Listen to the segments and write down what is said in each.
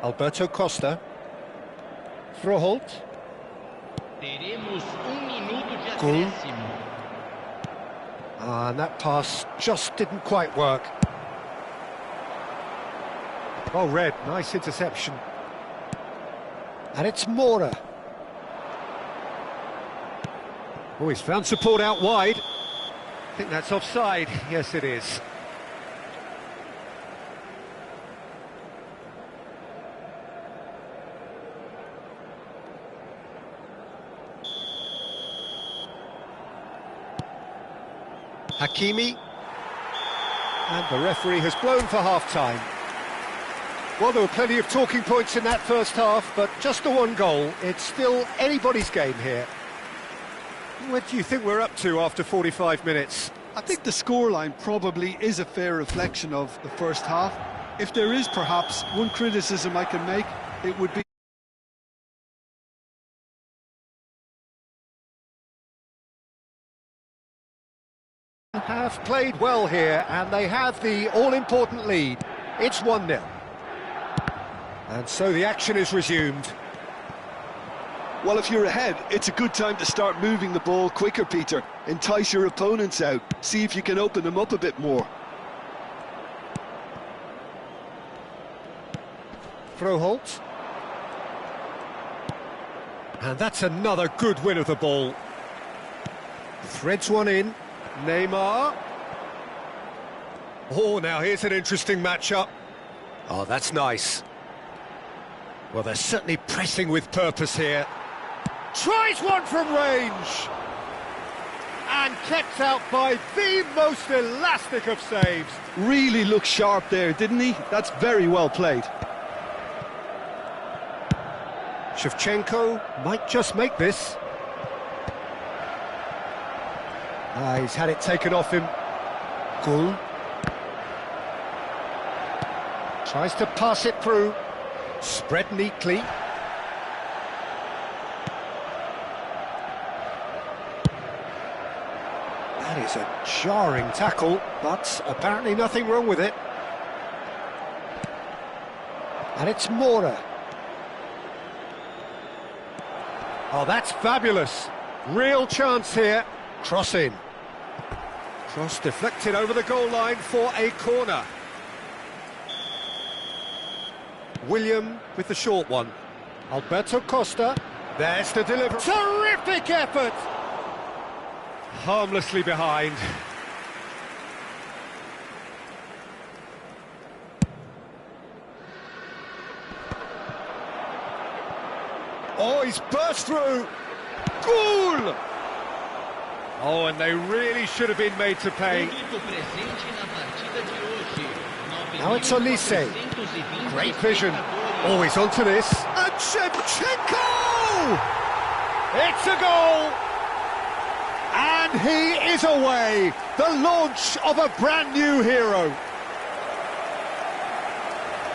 Alberto Costa. Froholt. Teremos minuto de Cool. acréscimo. And that pass just didn't quite work. Well read, nice interception. And it's Mora. Oh, he's found support out wide. I think that's offside. Yes, it is. Hakimi. And the referee has blown for half-time. Well, there were plenty of talking points in that first half, but just the one goal. It's still anybody's game here. What do you think we're up to after 45 minutes? I think the scoreline probably is a fair reflection of the first half. If there is perhaps one criticism I can make, it would be have played well here, and they have the all-important lead. It's 1-0. And so the action is resumed. well, if you're ahead, it's a good time to start moving the ball quicker, Peter. Entice your opponents out. See if you can open them up a bit more. Froholt. And that's another good win of the ball. Threads one in. Neymar. Oh, now here's an interesting matchup. Oh, that's nice. Well, they're certainly pressing with purpose here. Tries one from range. And kept out by the most elastic of saves. Really looked sharp there, didn't he? That's very well played. Shevchenko might just make this. He's had it taken off him. Gul. Tries to pass it through. Spread neatly. That is a jarring tackle, but apparently nothing wrong with it. And it's Mora. Oh, that's fabulous. Real chance here. Cross in. Cross deflected over the goal line for a corner. William with the short one. Alberto Costa. There's the delivery. Terrific effort! Harmlessly behind. Oh, he's burst through. Goal! Oh, and they really should have been made to pay. Now it's Olise. Great vision. Oh, he's onto this. And Shevchenko! It's a goal! And he is away. The launch of a brand new hero.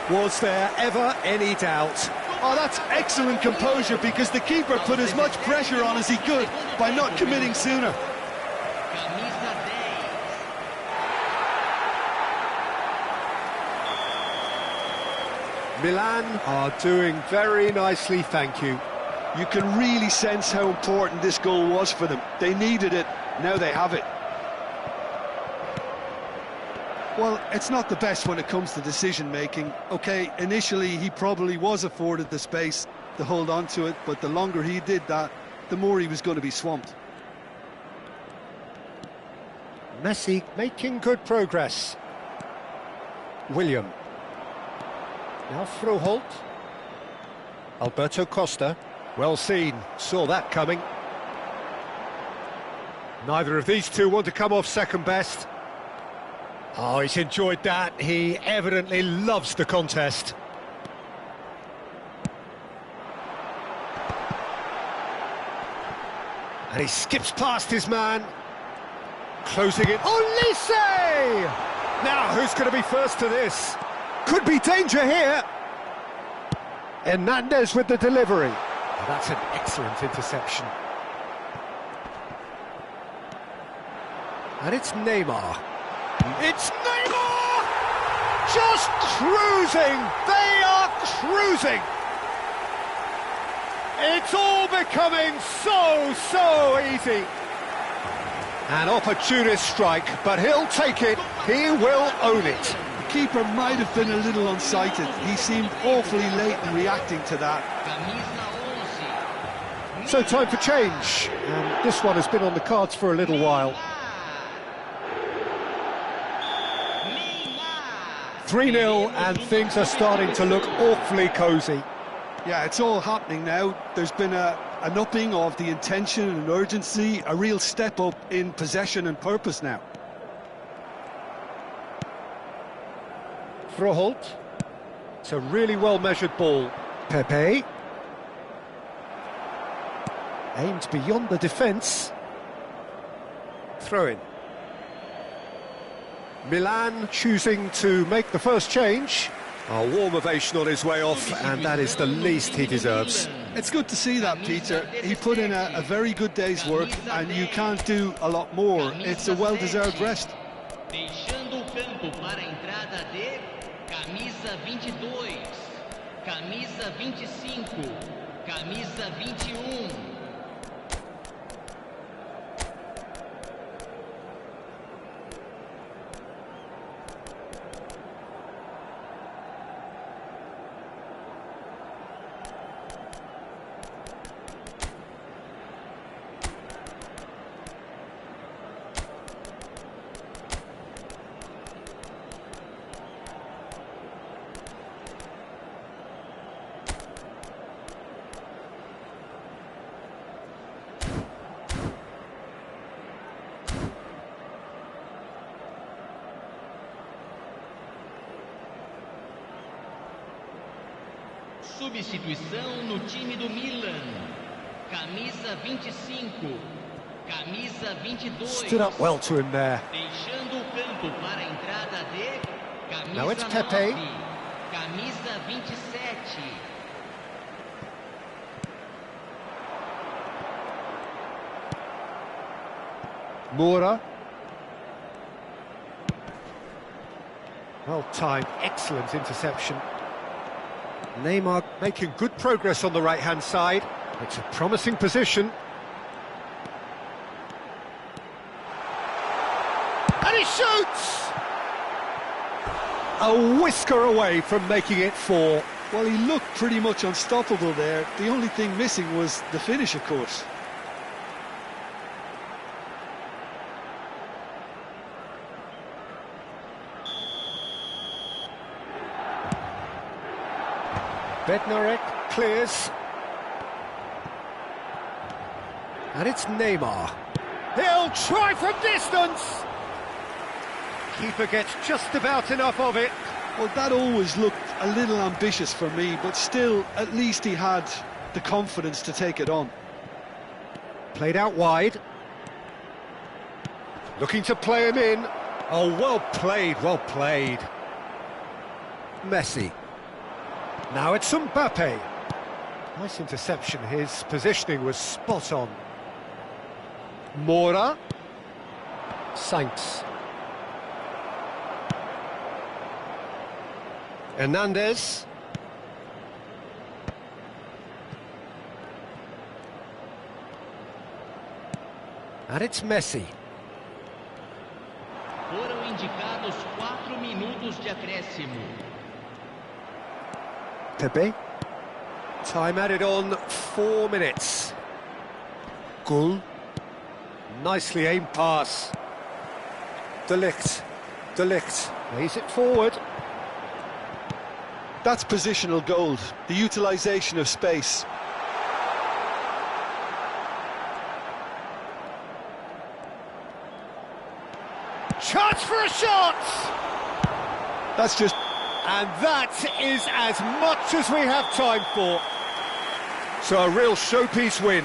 Was there ever any doubt? Oh, that's excellent composure, because the keeper put as much pressure on as he could by not committing sooner. Milan are doing very nicely, thank you. You can really sense how important this goal was for them. They needed it, now they have it. Well, it's not the best when it comes to decision-making. OK, initially he probably was afforded the space to hold on to it, but the longer he did that, the more he was going to be swamped. Messi making good progress. William. Now Froholt. Alberto Costa. Well seen, saw that coming. Neither of these two want to come off second best. Oh, he's enjoyed that. He evidently loves the contest. And he skips past his man. Closing it. Olise! Now, who's going to be first to this? Could be danger here. Hernandez with the delivery. Oh, that's an excellent interception. And it's Neymar. It's Neymar! Just cruising! They are cruising. It's all becoming so easy. An opportunist strike, but he'll take it. He will own it. The keeper might have been a little unsighted. He seemed awfully late in reacting to that. So time for change, and this one has been on the cards for a little while. 3-0, and things are starting to look awfully cosy. Yeah, it's all happening now. There's been an upping of the intention and urgency, a real step up in possession and purpose now. Froholt. It's a really well-measured ball. Pepe. Aimed beyond the defence. Throw in. Milan choosing to make the first change. A warm ovation on his way off, and that is the least he deserves. It's good to see that, Peter. He put in a very good day's work, and you can't do a lot more. It's a well-deserved rest. Deixando o campo para a entrada de camisa 22, camisa 25, camisa 21. Substituição no time do Milan. Camisa 25, camisa 22. Stood up well to him there. Deixando o campo para a entrada de camisa Now it's Pepe. 9, camisa 27. Moura. Well timed, excellent interception. Neymar making good progress on the right-hand side. It's a promising position. And he shoots! A whisker away from making it 4. Well, he looked pretty much unstoppable there. The only thing missing was the finish, of course. Bednarek clears. And it's Neymar. He'll try from distance! Keeper gets just about enough of it. Well, that always looked a little ambitious for me, but still, at least he had the confidence to take it on. Played out wide. Looking to play him in. Oh, well played, well played. Messi. Now it's Mbappe. Nice interception, his positioning was spot on. Moura. Sainz. Hernandez. And it's Messi. Foram indicados 4 minutos de acréscimo. Pepe. Time added on 4 minutes. Goal. Nicely aimed pass. De Ligt lays it forward. That's positional gold, the utilisation of space. Chance for a shot! That's just... And that is as much as we have time for. So a real showpiece win.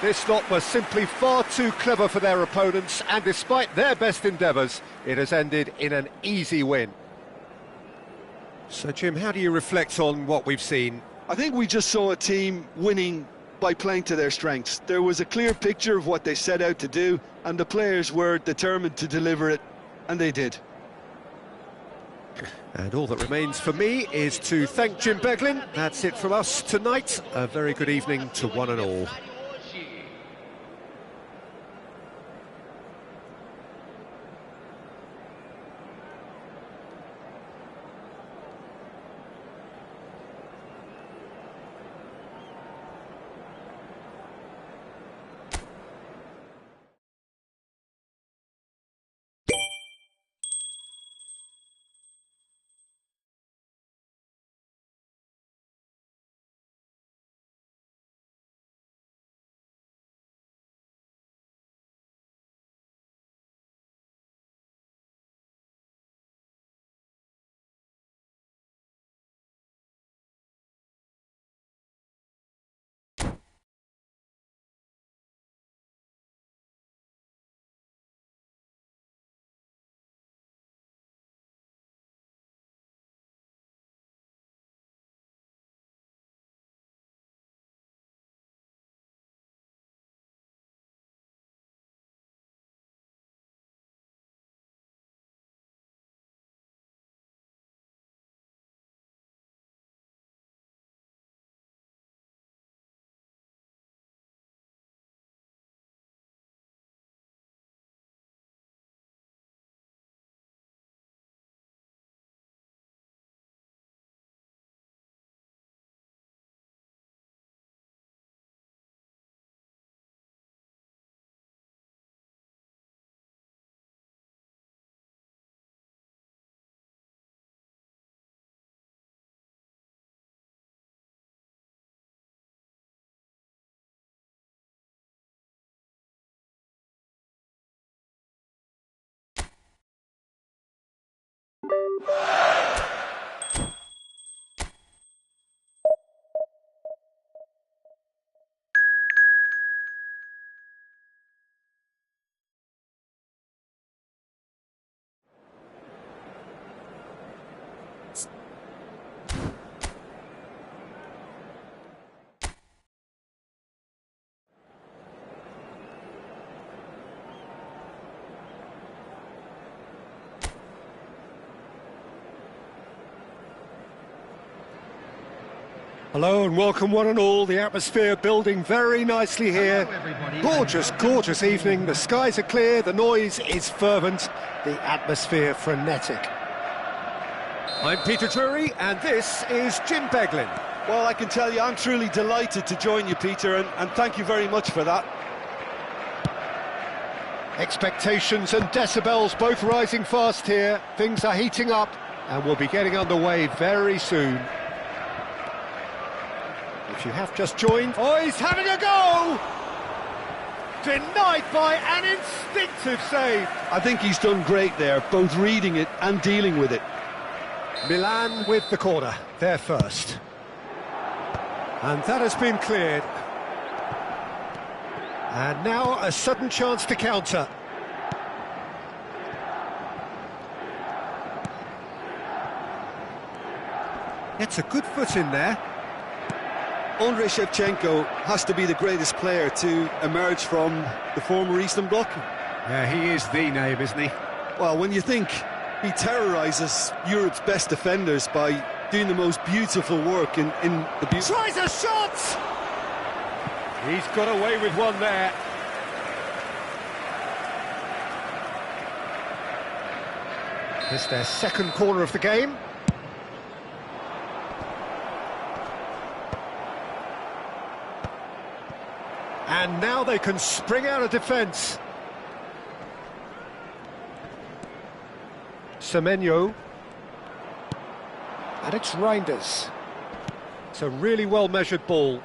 This lot was simply far too clever for their opponents, and despite their best endeavours, it has ended in an easy win. So, Jim, how do you reflect on what we've seen? I think we just saw a team winning by playing to their strengths. There was a clear picture of what they set out to do, and the players were determined to deliver it, and they did. And all that remains for me is to thank Jim Beglin. That's it from us tonight. A very good evening to one and all. Hello and welcome one and all. The atmosphere building very nicely here. Gorgeous, gorgeous evening. The skies are clear, the noise is fervent, the atmosphere frenetic. I'm Peter Drury and this is Jim Beglin. Well, I can tell you I'm truly delighted to join you, Peter, and thank you very much for that. Expectations and decibels both rising fast here. Things are heating up and we'll be getting underway very soon. If you have just joined... Oh, he's having a go! Denied by an instinctive save. I think he's done great there, both reading it and dealing with it. Milan with the corner, there first. And that has been cleared. And now a sudden chance to counter. Gets a good foot in there. Andrei Shevchenko has to be the greatest player to emerge from the former Eastern Bloc. Yeah, he is the name, isn't he? Well, when you think he terrorises Europe's best defenders by doing the most beautiful work in the... Tries a shot! He's got away with one there. It's their second corner of the game. And now they can spring out of defence. Semenyo. And it's Reinders. It's a really well-measured ball.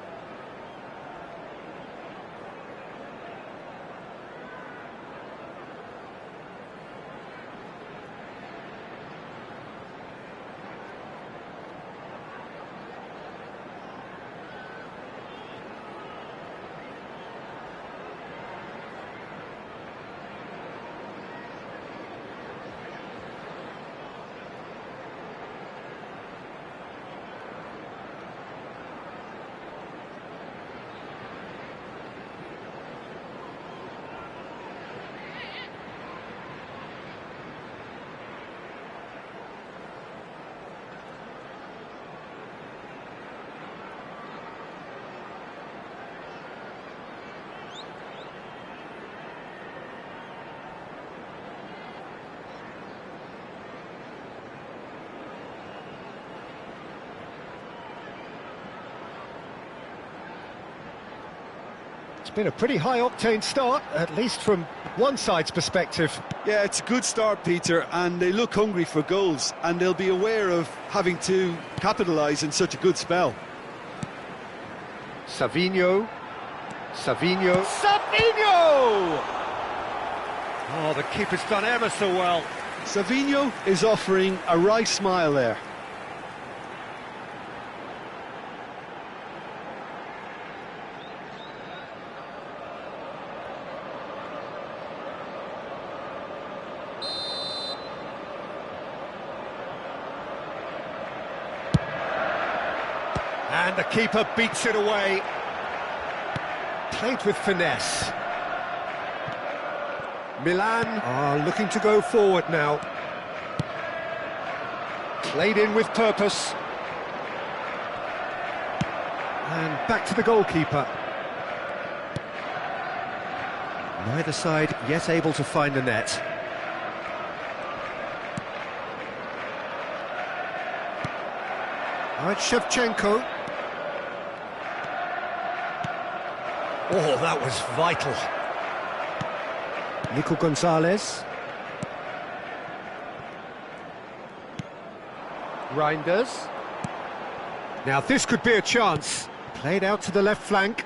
been a pretty high-octane start, at least from one side's perspective. Yeah, it's a good start, Peter, and they look hungry for goals, and they'll be aware of having to capitalise in such a good spell. Savinho. Savinho! Oh, the keeper's done ever so well. Savinho is offering a right smile there. And the keeper beats it away. Played with finesse. Milan are looking to go forward now. Played in with purpose. And back to the goalkeeper. Neither side yet able to find the net. All right, Shevchenko. Oh, that was vital. Nico Gonzalez. Reinders. Now this could be a chance. Played out to the left flank.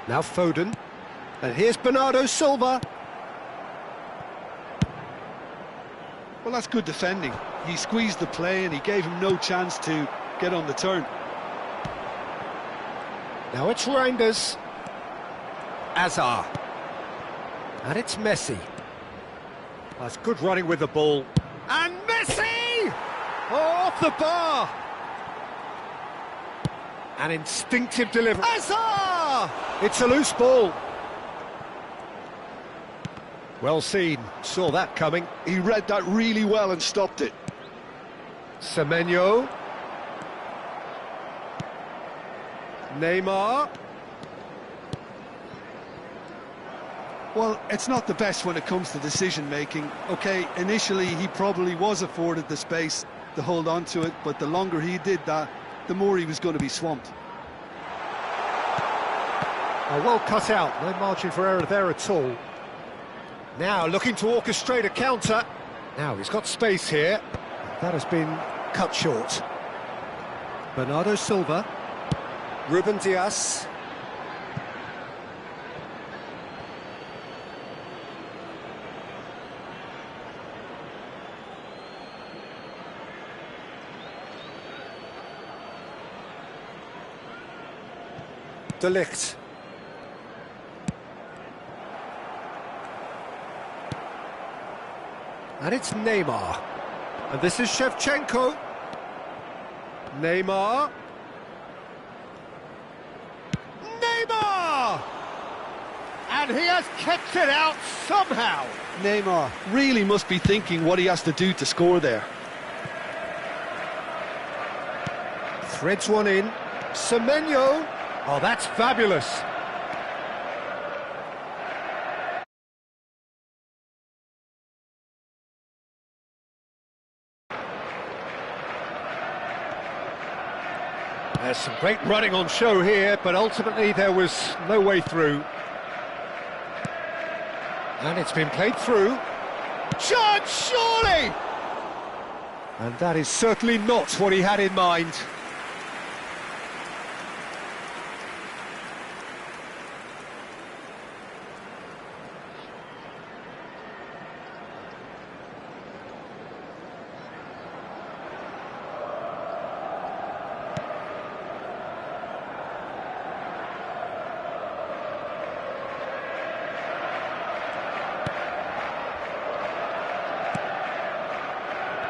Now Foden. And here's Bernardo Silva. Well, that's good defending. He squeezed the play and he gave him no chance to get on the turn. Now it's Reinders. Azar. And it's Messi. That's good running with the ball. And Messi! Oh, off the bar! An instinctive delivery. Azar! It's a loose ball. Well seen. Saw that coming. He read that really well and stopped it. Semenyo. Neymar. Well, it's not the best when it comes to decision-making. OK, initially he probably was afforded the space to hold on to it, but the longer he did that, the more he was going to be swamped. Oh, well cut out. No margin for error there at all. Now looking to orchestrate a counter. Now he's got space here. That has been cut short. Bernardo Silva. Ruben Dias. De Ligt. And it's Neymar. And this is Shevchenko. Neymar. Neymar! And he has kept it out somehow. Neymar really must be thinking what he has to do to score there. Threads one in. Semenyo. Oh, that's fabulous. There's some great running on show here, but ultimately there was no way through. And it's been played through. Chance, surely! And that is certainly not what he had in mind.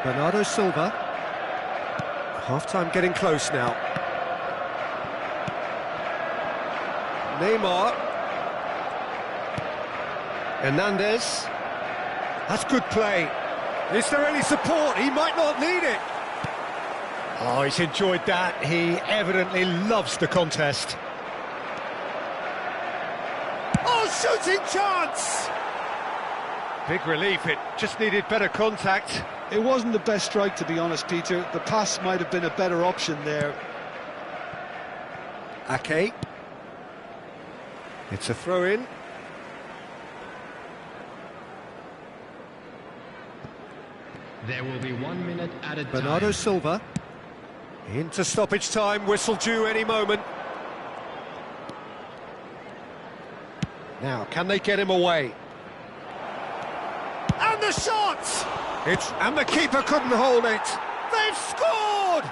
Bernardo Silva. Half-time getting close now. Neymar. Hernandez. That's good play. Is there any support? He might not need it. Oh, he's enjoyed that. He evidently loves the contest. Oh, shooting chance! Big relief, it just needed better contact. It wasn't the best strike, to be honest, Peter. The pass might have been a better option there. Ake. It's a throw-in. There will be 1 minute added time. Bernardo Silva. Into stoppage time, whistle due any moment. Now, can they get him away? And the shot! And the keeper couldn't hold it. They've scored!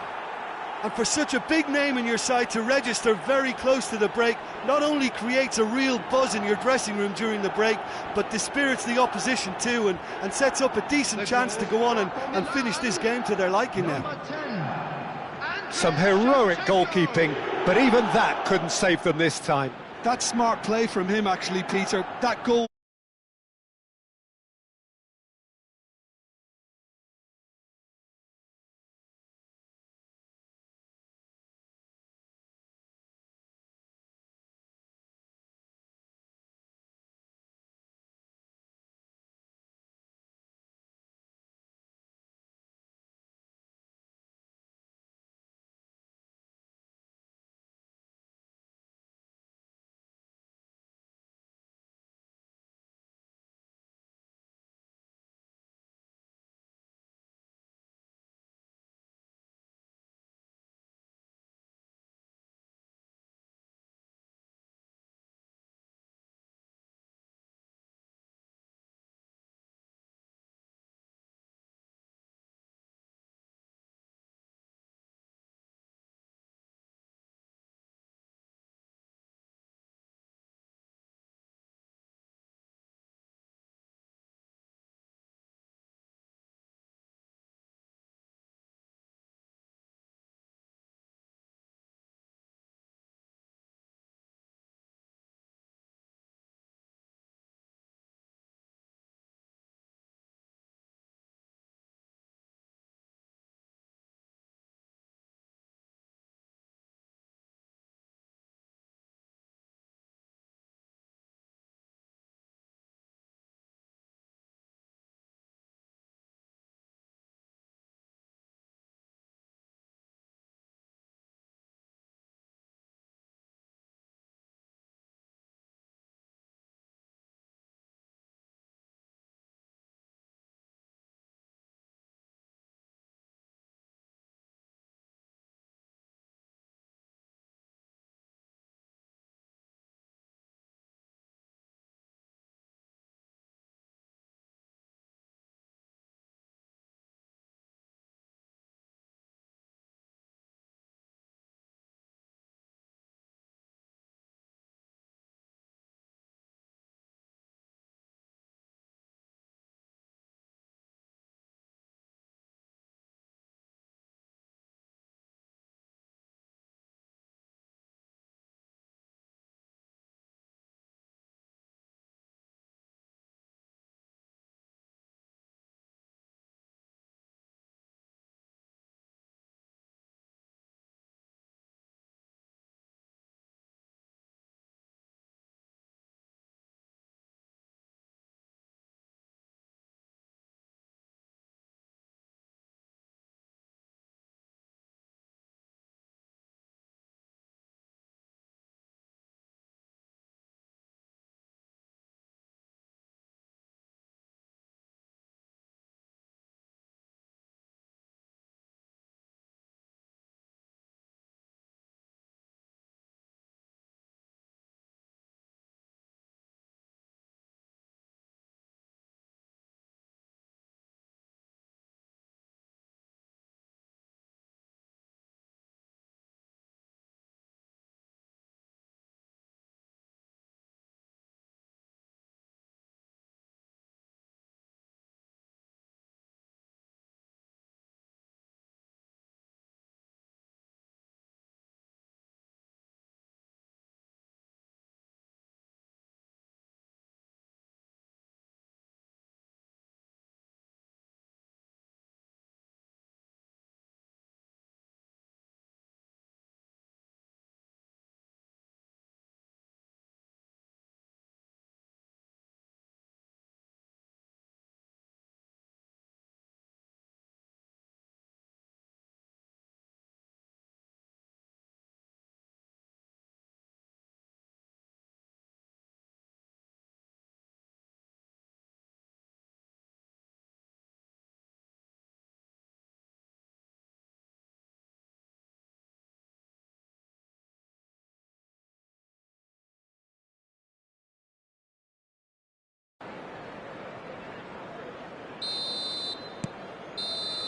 And for such a big name in your side to register very close to the break, not only creates a real buzz in your dressing room during the break, but dispirits the opposition too, and sets up a decent chance to go on and finish this game to their liking now. Number 10. Some heroic goalkeeping, but even that couldn't save them this time. That's smart play from him actually, Peter. That goal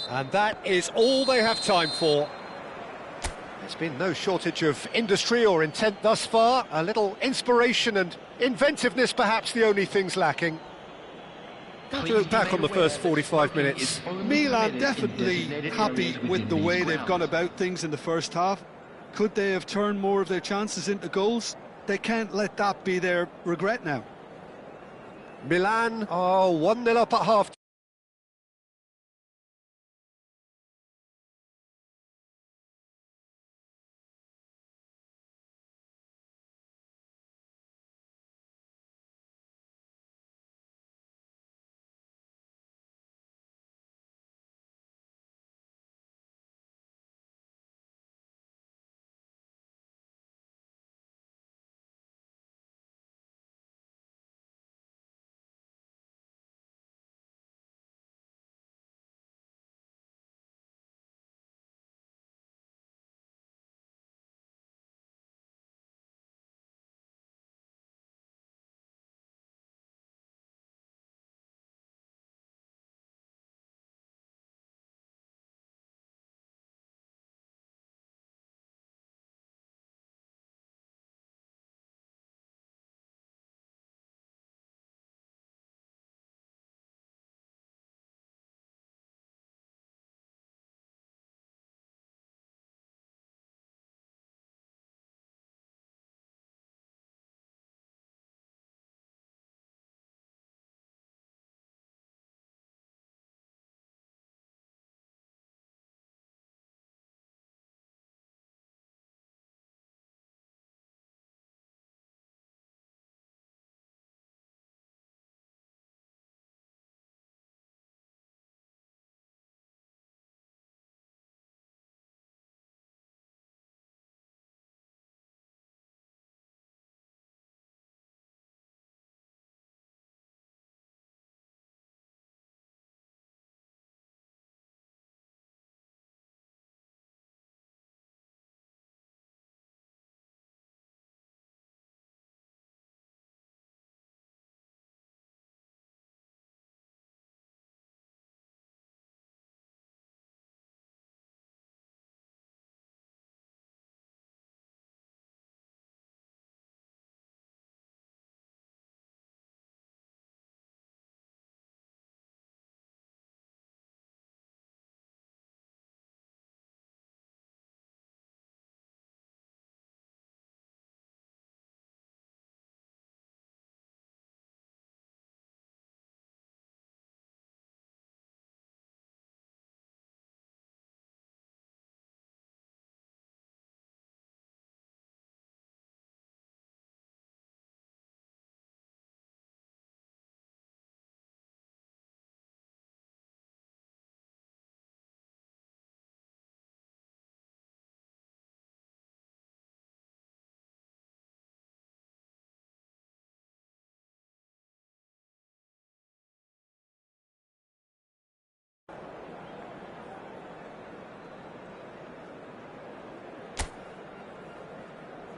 And that is all they have time for. There's been no shortage of industry or intent thus far. A little inspiration and inventiveness, perhaps the only things lacking. How to look back on the first 45 minutes? Milan definitely happy with the way they've gone about things in the first half. Could they have turned more of their chances into goals? They can't let that be their regret now. Milan are 1-0 up at half.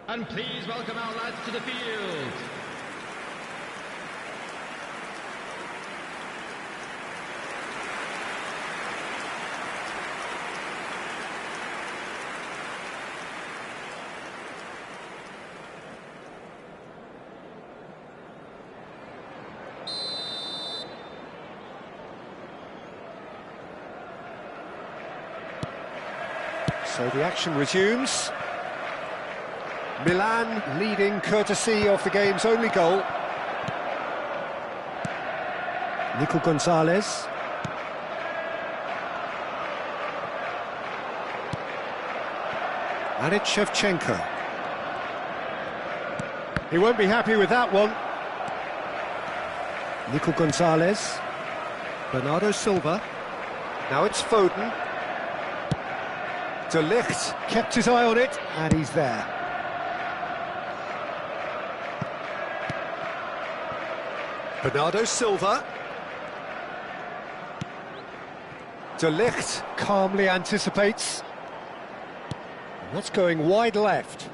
And please welcome our lads to the field. So the action resumes. Milan leading courtesy of the game's only goal. Nico Gonzalez. And it's Shevchenko. He won't be happy with that one. Nico Gonzalez. Bernardo Silva. Now it's Foden. De Ligt kept his eye on it, and he's there. Bernardo Silva. De Ligt calmly anticipates. And that's going wide left.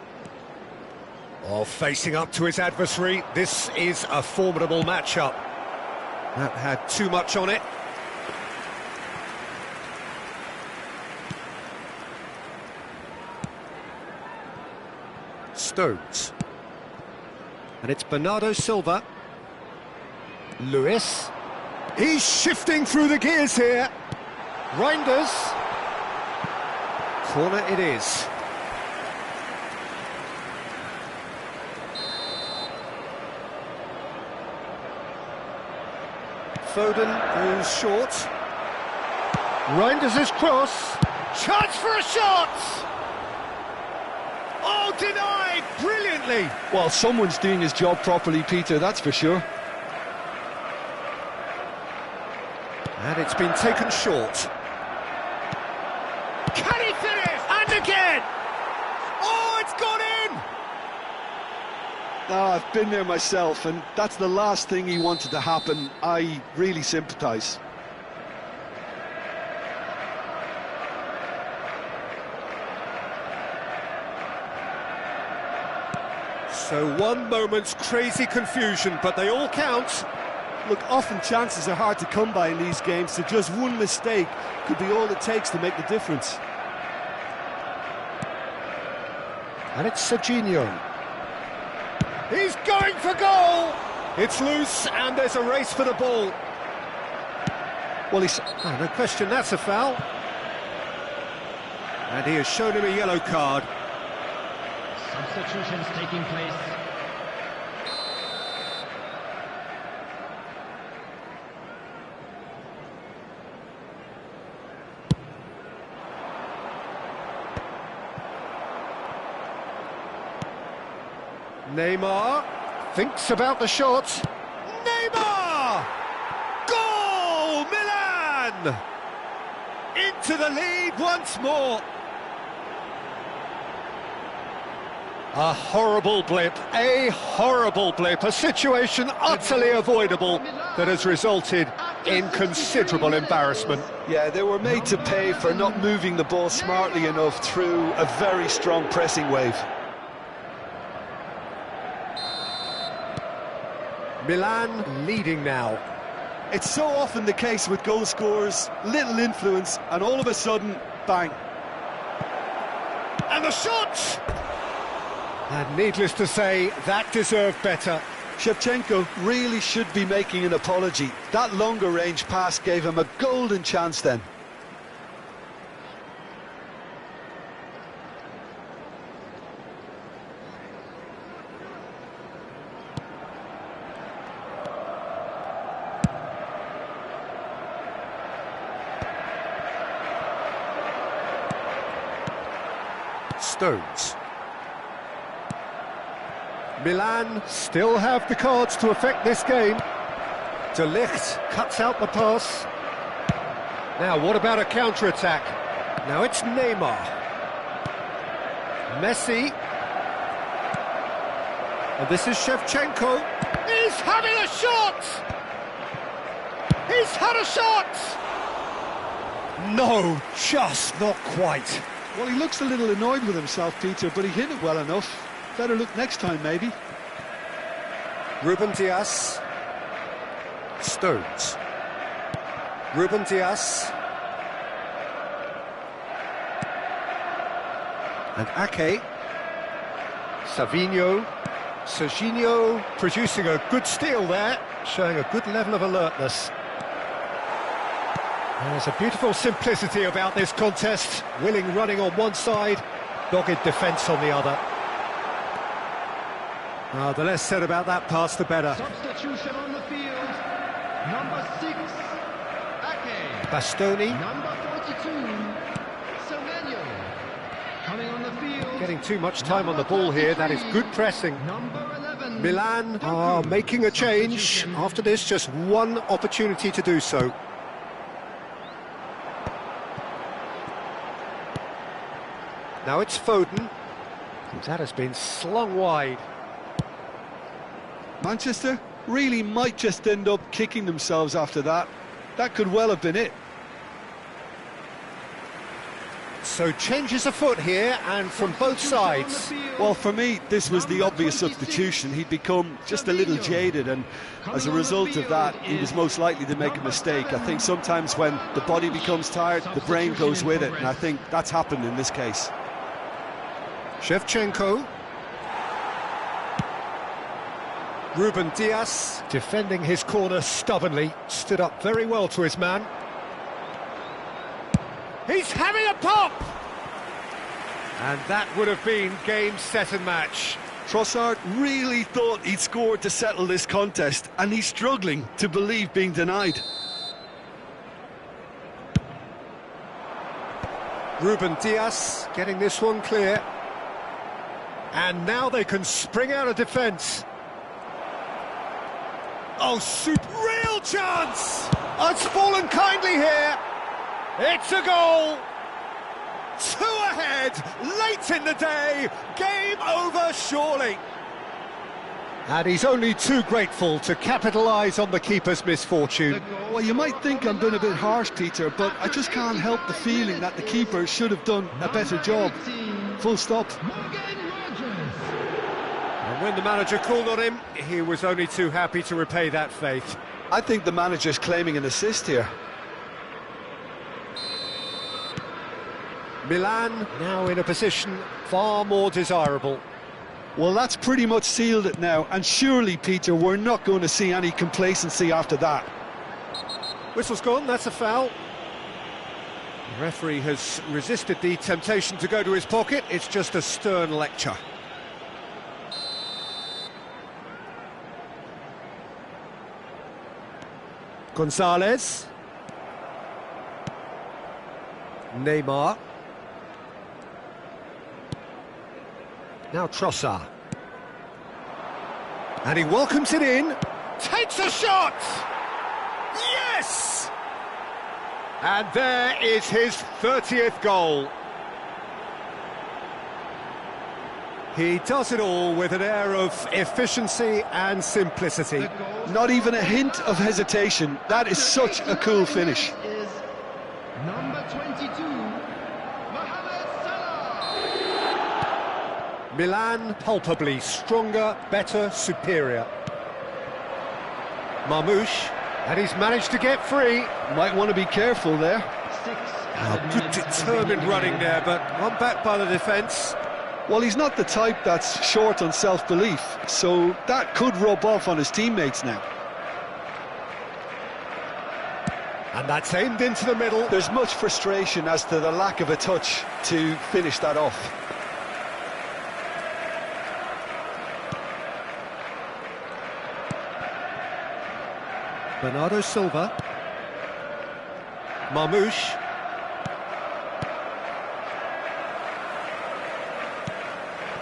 Oh, facing up to his adversary. This is a formidable matchup. That had too much on it. Stones. And it's Bernardo Silva. Lewis. He's shifting through the gears here. Reinders. Corner it is. Foden goes short. Reinders' cross. Chance for a shot! Oh, denied brilliantly! Well, someone's doing his job properly, Peter, that's for sure. And it's been taken short. Can he finish? And again! Oh, it's gone in! No, I've been there myself, and that's the last thing he wanted to happen. I really sympathise. So one moment's crazy confusion, but they all count. Look, often chances are hard to come by in these games, so just one mistake could be all it takes to make the difference. And it's Serginho. He's going for goal! It's loose, and there's a race for the ball. Well, he's... Oh, no question, that's a foul. And he has shown him a yellow card. Substitutions taking place. Neymar thinks about the shot. Neymar! Goal! Milan! Into the lead once more. A horrible blip, a situation utterly avoidable that has resulted in considerable embarrassment. Yeah, they were made to pay for not moving the ball smartly enough through a very strong pressing wave. Milan leading now. It's so often the case with goal scorers, little influence, and all of a sudden, bang. And the shot! And needless to say, that deserved better. Shevchenko really should be making an apology. That longer range pass gave him a golden chance then. Stones. Milan still have the cards to affect this game. De Ligt cuts out the pass. Now, what about a counter-attack? Now it's Neymar. Messi. And this is Shevchenko. He's having a shot! He's had a shot! No, just not quite. Well, he looks a little annoyed with himself, Peter, but he hit it well enough. Better look next time, maybe. Ruben Dias. Stones. Ruben Dias. And Ake. Savinho. Serginho producing a good steal there, showing a good level of alertness. There's a beautiful simplicity about this contest. Willing running on one side, dogged defence on the other. The less said about that pass, the better. Substitution on the field. Number 6, Ake. Bastoni. Number 42, Semenyo. Coming on the field. Getting too much time on the ball here. That is good pressing. Number 11. Milan are making a change. After this, just one opportunity to do so. Now it's Foden. That has been slung wide. Manchester really might just end up kicking themselves after that. That could well have been it. So changes afoot here, and from both sides. Well, for me, this was the obvious substitution. He'd become just a little jaded, and as a result of that, he was most likely to make a mistake. I think sometimes when the body becomes tired, the brain goes with it, and I think that's happened in this case. Shevchenko. Ruben Dias, defending his corner stubbornly, stood up very well to his man. He's having a pop! And that would have been game, set and match. Trossard really thought he'd scored to settle this contest, and he's struggling to believe being denied. Ruben Dias getting this one clear. And now they can spring out of defence. Oh, real chance! Oh, it's fallen kindly here. It's a goal. 2 ahead, late in the day, game over surely. And he's only too grateful to capitalise on the keeper's misfortune. Well, you might think I'm being a bit harsh, Peter, but I just can't help the feeling that the keeper should have done a better job. Full stop. And when the manager called on him, he was only too happy to repay that faith. I think the manager's claiming an assist here. Milan now in a position far more desirable. Well, that's pretty much sealed it now, and surely, Peter, we're not going to see any complacency after that. Whistle's gone, that's a foul. The referee has resisted the temptation to go to his pocket. It's just a stern lecture. Gonzalez. Neymar. Now Trossard. And he welcomes it in. Takes a shot! Yes! And there is his 30th goal. He does it all with an air of efficiency and simplicity. Not even a hint of hesitation. That is such a cool finish. Is number 22, Mohamed Salah. Milan palpably stronger, better, superior. Marmoush, and he's managed to get free. Might want to be careful there. Good determined running there, but one back by the defence. Well, he's not the type that's short on self-belief, so that could rub off on his teammates now. And that's aimed into the middle. There's much frustration as to the lack of a touch to finish that off. Bernardo Silva. Marmoush.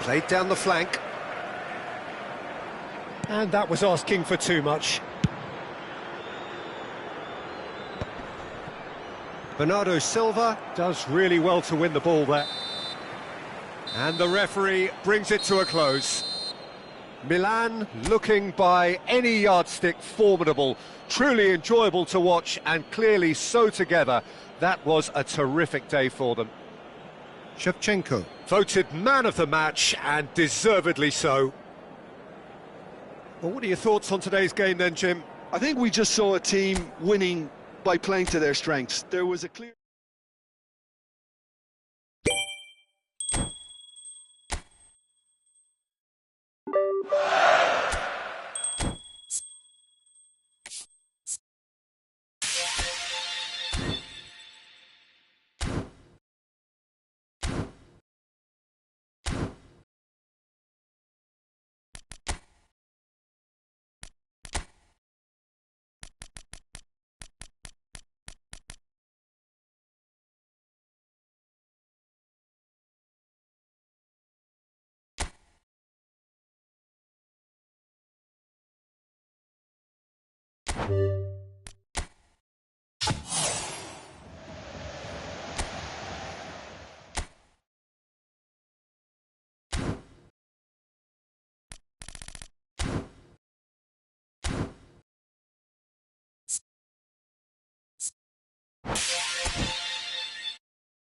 Played down the flank. And that was asking for too much. Bernardo Silva does really well to win the ball there. And the referee brings it to a close. Milan looking by any yardstick formidable, truly enjoyable to watch, and clearly so together. That was a terrific day for them. Shevchenko voted man of the match, and deservedly so. Well, what are your thoughts on today's game then, Jim? I think we just saw a team winning by playing to their strengths. There was a clear...